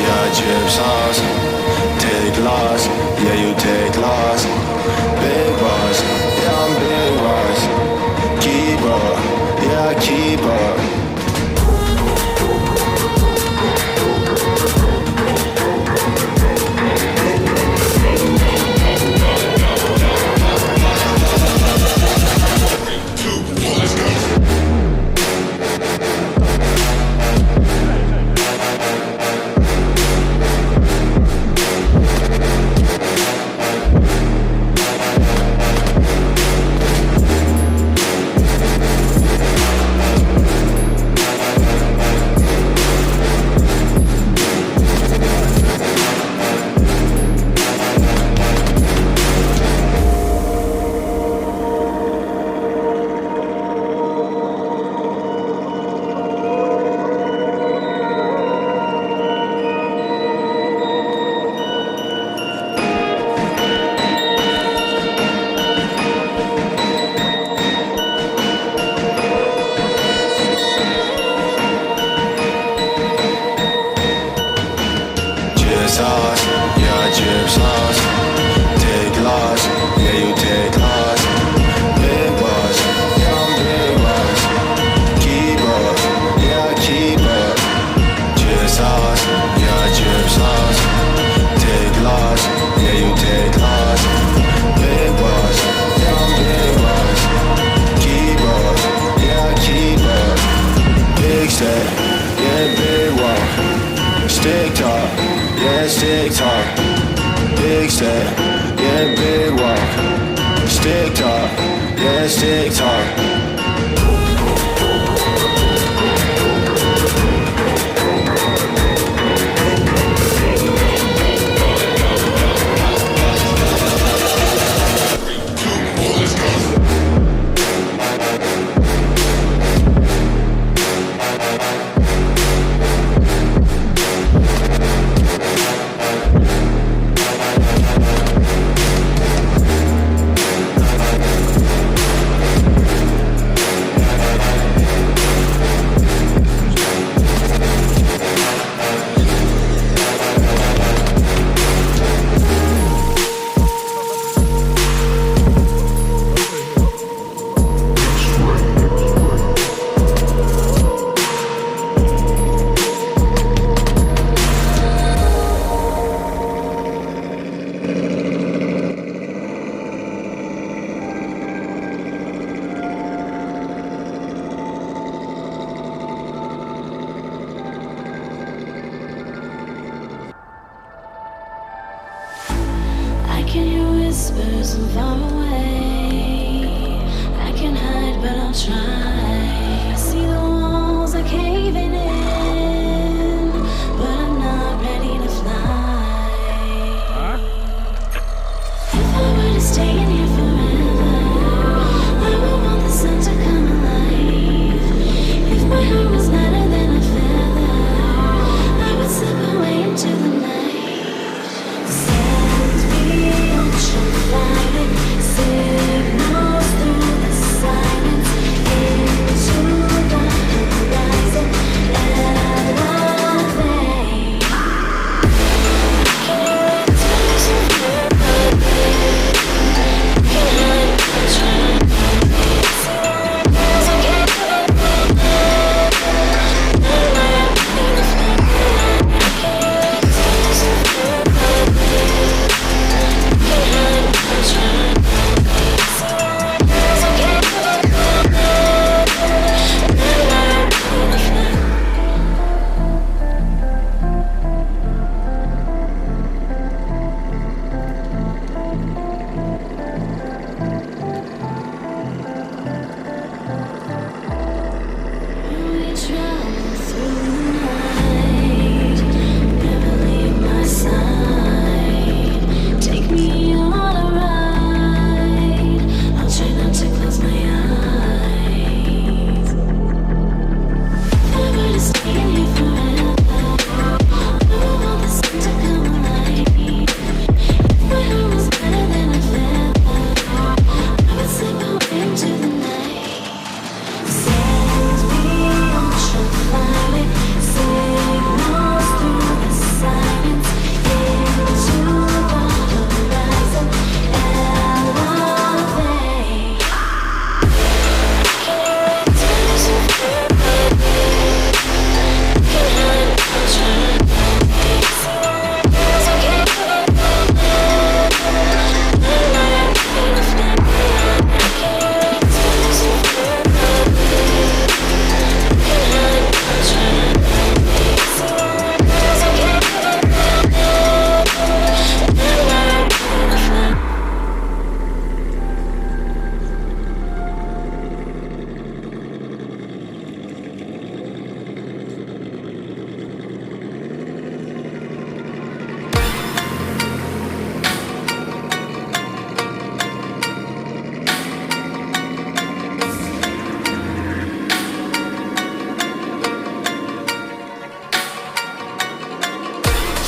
yeah, drip sauce. Take loss, yeah, you take loss. Big boss, yeah, I'm big boss. Keep up, yeah, keep up.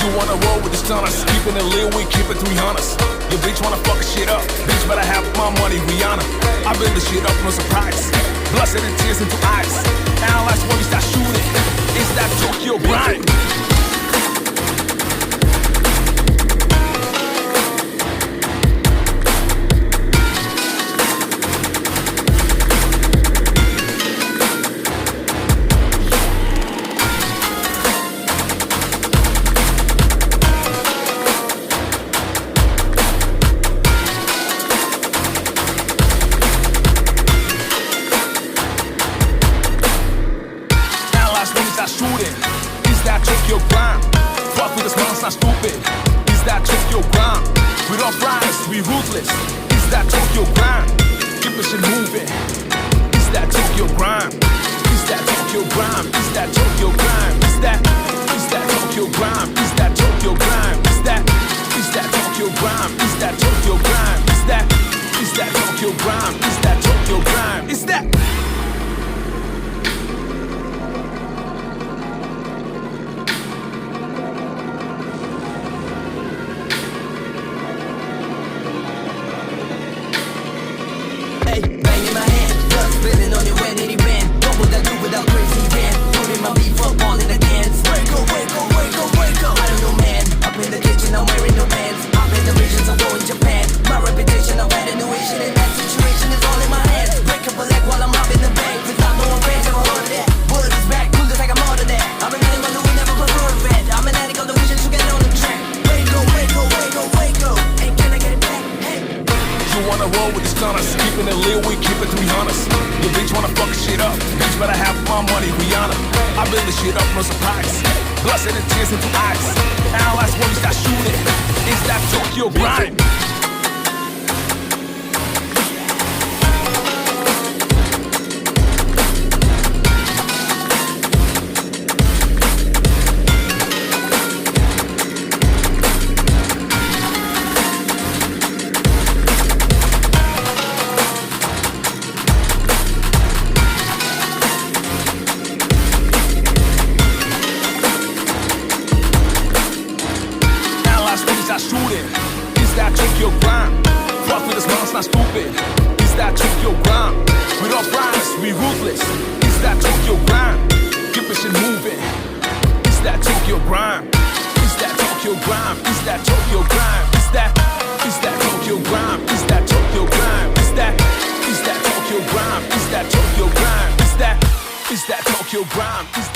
You wanna roll with the stunners, keeping it real, we keep it 300s. Your bitch wanna fuck shit up, bitch better have my money, Rihanna. I build the shit up, no surprise. Blood, sweat, and tears into eyes. Analyze when we start shooting. It's that Tokyo grind. Shooting. Is that Tokyo grind? Fuck with us, man, it's not stupid. Is that Tokyo grind? We don't rise, we ruthless. Is that Tokyo grind? Keep the shit moving. Is that Tokyo grind? Is that Tokyo grind? Is that Tokyo grind? Is that Tokyo grind? Is that Tokyo grind? Is that Tokyo grind? Is that Tokyo grind? Is that Tokyo grind? Is that Tokyo grind? Is that banging my hand, blood spilling on your wet nitty band. What would I do without crazy man? Putting my beef up all in the dance. Wake up, wake up, wake up, wake up. I don't know, man. Up in the kitchen, I'm wearing no pants. I'm in the visions, I'm going Japan. My reputation, I'm at intuition, and that situation is all in my hands. Break up a leg while I'm up in the bank. Without no one fans, never heard of that. Word is back, cool just like I'm out of that. I'm an animal who never prefer a vet. I'm an addict of the vision to get on the track. Wake up, wake up, wake up, wake up. Hey, can I get it back? Hey. you wanna roll with the stunners, keeping it real, we keep it 300s. Your bitch wanna fuck shit up, bitch better have my money, Rihanna. I build the shit up, no surprise. Blood, sweat, and tears into eyes. Analyze when we start shooting. It's that Tokyo grind. Shooting. Is that Tokyo grind? Fuck with us, man, it's not stupid. Is that Tokyo grind? We don't rise, we ruthless. Is that Tokyo grind? Keep the shit moving. Is that Tokyo grind? Is that Tokyo grind? Is that Tokyo grind? Is that Tokyo grind? Is that Tokyo grind? Is that Tokyo grind? Is that Tokyo grind? Is that Tokyo grind? Is